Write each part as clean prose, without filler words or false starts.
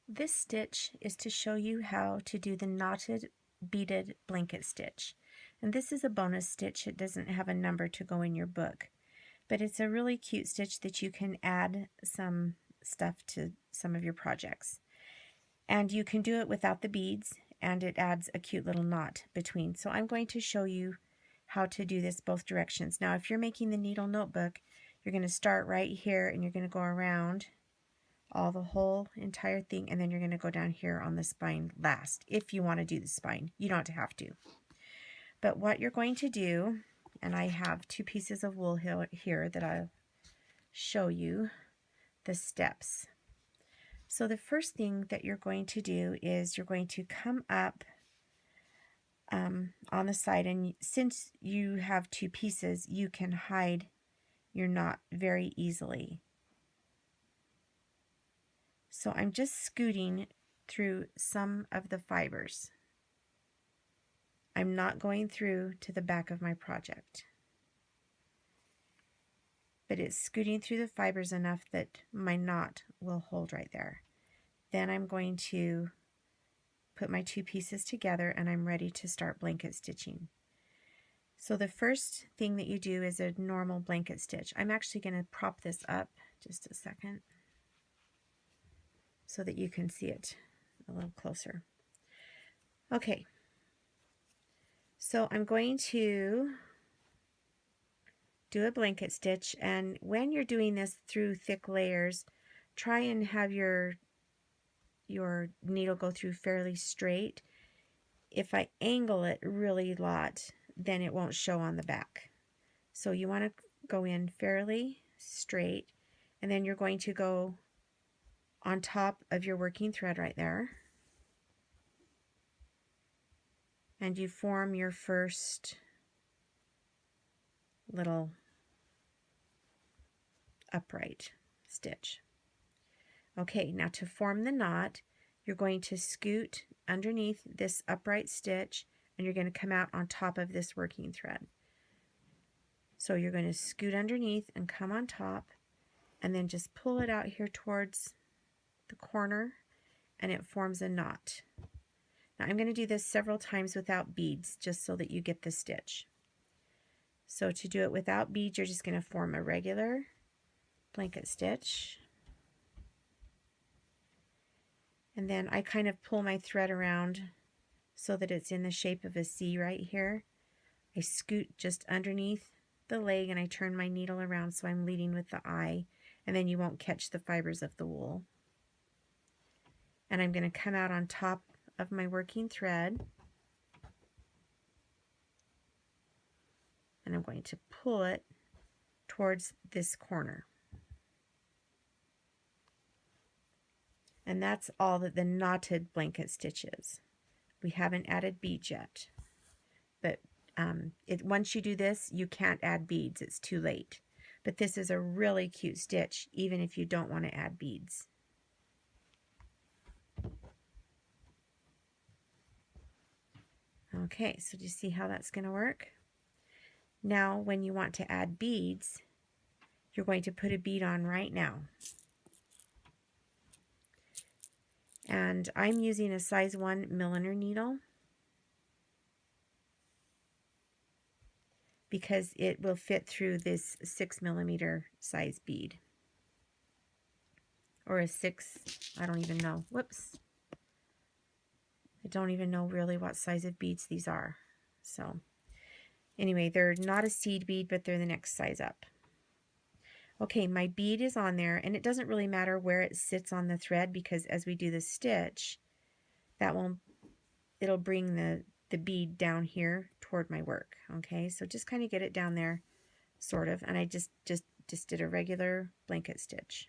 This stitch is to show you how to do the knotted beaded blanket stitch. And this is a bonus stitch. It doesn't have a number to go in your book. But it's a really cute stitch that you can add some stuff to some of your projects. And you can do it without the beads, and it adds a cute little knot between. So I'm going to show you how to do this both directions. Now if you're making the needle notebook, you're going to start right here and you're going to go around the whole entire thing, and then you're going to go down here on the spine last. If you want to do the spine, you don't have to. But what you're going to do, and I have 2 pieces of wool here that I'll show you the steps. So the first thing that you're going to do is you're going to come up on the side, and since you have 2 pieces, you can hide your knot very easily. So I'm just scooting through some of the fibers. I'm not going through to the back of my project, but it's scooting through the fibers enough that my knot will hold right there. Then I'm going to put my 2 pieces together and I'm ready to start blanket stitching. So the first thing that you do is a normal blanket stitch. I'm actually going to prop this up just a second so that you can see it a little closer. Okay, so I'm going to do a blanket stitch, and when you're doing this through thick layers, try and have your needle go through fairly straight. If I angle it really a lot, then it won't show on the back. So you want to go in fairly straight, and then you're going to go on top of your working thread right there, and you form your first little upright stitch. Okay, now to form the knot, you're going to scoot underneath this upright stitch, and you're going to come out on top of this working thread. So you're going to scoot underneath and come on top, and then just pull it out here towards the corner, and it forms a knot. Now I'm going to do this several times without beads, just so that you get the stitch. So to do it without beads, you're just going to form a regular blanket stitch. And then I kind of pull my thread around so that it's in the shape of a C right here. I scoot just underneath the leg and I turn my needle around so I'm leading with the eye, and then you won't catch the fibers of the wool. And I'm going to come out on top of my working thread, and I'm going to pull it towards this corner. And that's all that the knotted blanket stitch is. We haven't added beads yet, but once you do this, you can't add beads. It's too late. But this is a really cute stitch, even if you don't want to add beads. Okay, so do you see how that's going to work? Now, when you want to add beads, you're going to put a bead on right now. And I'm using a size 1 milliner needle because it will fit through this 6mm size bead. Or a 6, I don't even know. Whoops. I don't even know really what size of beads these are. So anyway, they're not a seed bead, but they're the next size up. Okay, my bead is on there, and it doesn't really matter where it sits on the thread, because as we do the stitch, it'll bring the bead down here toward my work. Okay, so just kind of get it down there, sort of, and I just did a regular blanket stitch.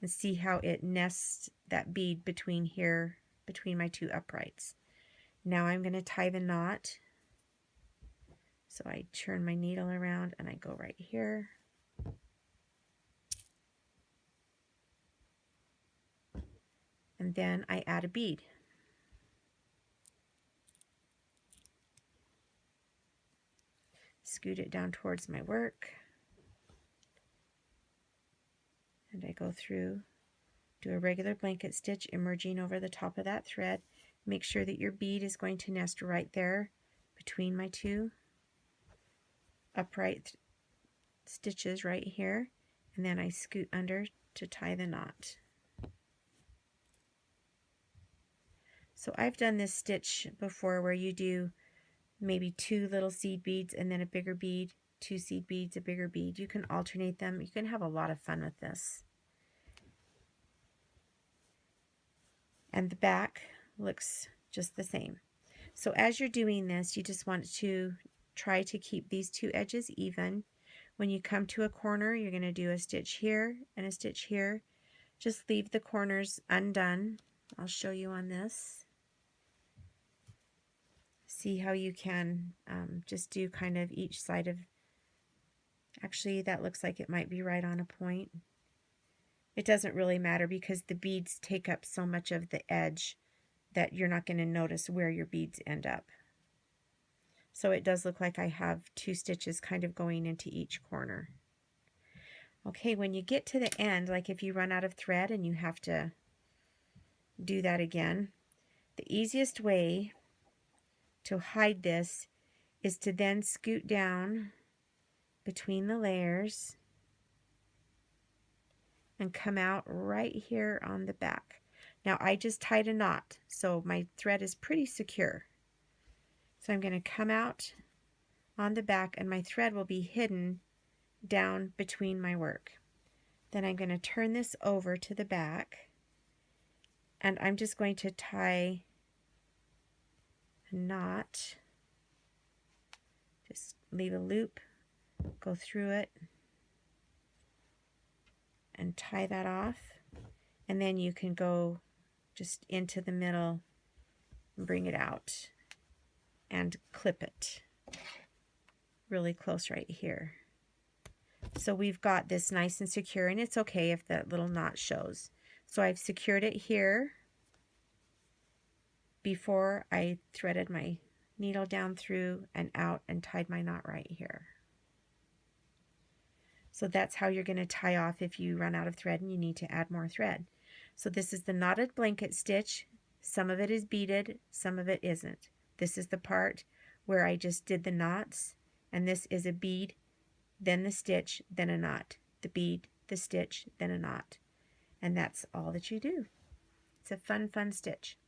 And see how it nests that bead between here, between my 2 uprights. Now I'm going to tie the knot. So I turn my needle around and I go right here. And then I add a bead. Scoot it down towards my work. And I go through Do a regular blanket stitch emerging over the top of that thread. Make sure that your bead is going to nest right there between my two upright stitches right here, and then I scoot under to tie the knot. So I've done this stitch before where you do maybe 2 little seed beads and then a bigger bead, 2 seed beads, a bigger bead. You can alternate them. You can have a lot of fun with this. And the back looks just the same. So as you're doing this, you just want to try to keep these two edges even. When you come to a corner, you're going to do a stitch here and a stitch here. Just leave the corners undone. I'll show you on this. See how you can just do kind of each side of, actually that looks like it might be right on a point. It doesn't really matter because the beads take up so much of the edge that you're not going to notice where your beads end up. So it does look like I have 2 stitches kind of going into each corner. Okay, when you get to the end, like if you run out of thread and you have to do that again, the easiest way to hide this is to then scoot down between the layers and come out right here on the back. Now I just tied a knot, so my thread is pretty secure. So I'm going to come out on the back and my thread will be hidden down between my work. Then I'm going to turn this over to the back and I'm just going to tie a knot. Just leave a loop, go through it, and tie that off. And then you can go just into the middle and bring it out and clip it really close right here. So we've got this nice and secure, and it's okay if that little knot shows. So I've secured it here before I threaded my needle down through and out and tied my knot right here. So that's how you're going to tie off if you run out of thread and you need to add more thread. So this is the knotted blanket stitch. Some of it is beaded, some of it isn't. This is the part where I just did the knots, and this is a bead, then the stitch, then a knot. The bead, the stitch, then a knot. And that's all that you do. It's a fun, fun stitch.